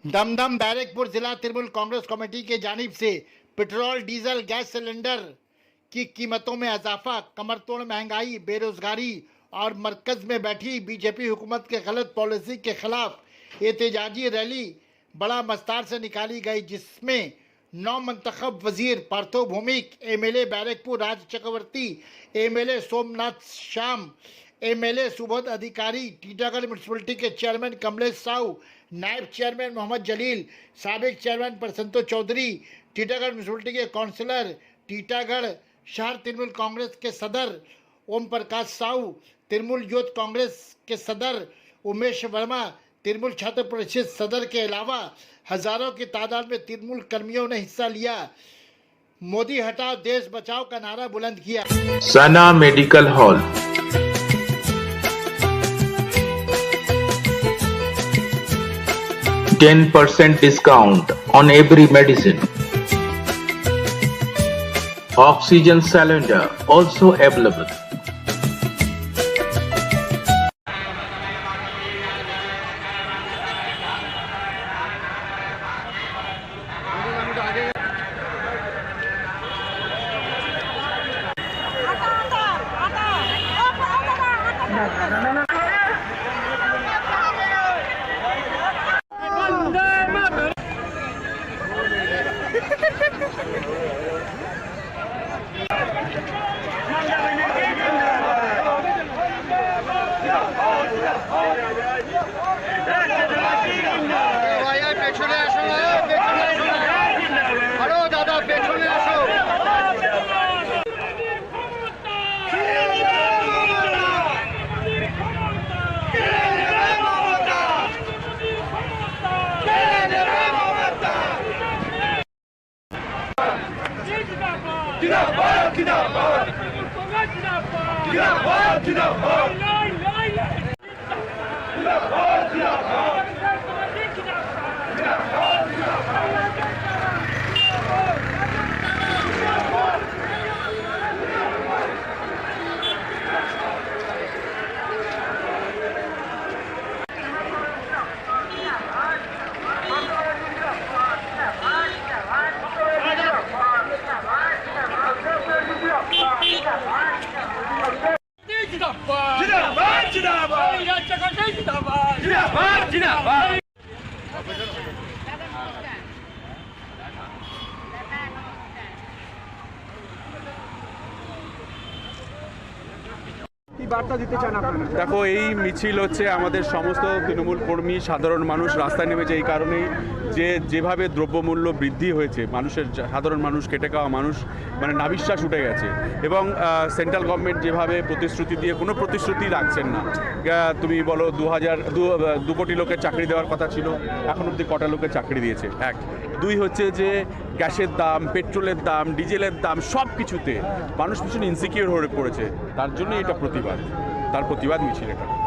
दमदम बैरकपुर जिला तृणमूल कांग्रेस कमेटी के जानिब से पेट्रोल डीजल गैस सिलेंडर की कीमतों में इजाफा, कमरतोड़ महंगाई, बेरोजगारी और मरकज में बैठी बीजेपी हुकूमत के गलत पॉलिसी के खिलाफ एहतजाजी रैली बड़ा मस्तार से निकाली गई, जिसमें 9 मंतखब वजीर पार्थो भौमिक, एमएलए बैरकपुर राज चक्रवर्ती, एमएलए सोमनाथ श्याम, एमएलए सुबोध अधिकारी, टीटागढ़ म्यूनसिपलिटी के चेयरमैन कमलेश साहू, नायब चेयरमैन मोहम्मद जलील, साबिक चेयरमैन प्रसन्तो चौधरी, टीटागढ़ म्यूनसिपलिटी के काउंसलर, टीटागढ़ शहर तृणमूल कांग्रेस के सदर ओम प्रकाश साहू, तृणमूल यूथ कांग्रेस के सदर उमेश वर्मा, तृणमूल छात्र परिषद सदर के अलावा हजारों की तादाद में तृणमूल कर्मियों ने हिस्सा लिया। मोदी हटाओ देश बचाओ का नारा बुलंद किया। सना medical hall, 10% discount on every medicine. Oxygen cylinder also available. দেখো, এই মিছিল হচ্ছে আমাদের সমস্ত তৃণমূল কর্মী, সাধারণ মানুষ রাস্তায় নেমেছে এই কারণেই যে যেভাবে দ্রব্যমূল্য বৃদ্ধি হয়েছে, মানুষের সাধারণ মানুষ, খেটে খাওয়া মানুষ মানে নাভিশ্বাস উঠে গেছে। এবং সেন্ট্রাল গভর্নমেন্ট যেভাবে প্রতিশ্রুতি দিয়ে কোনো প্রতিশ্রুতি রাখছেন না। তুমি বলো 2 কোটি লোকের চাকরি দেওয়ার কথা ছিল, এখন অবধি কটা লোকের চাকরি দিয়েছে? 1। 2 হচ্ছে যে গ্যাসের দাম, পেট্রোলের দাম, ডিজেলের দাম সব কিছুতে মানুষ ভীষণ ইনসিকিউর হয়ে পড়েছে। তার জন্য এটা প্রতিবাদ, তার প্রতিবাদ মিছিল এটা।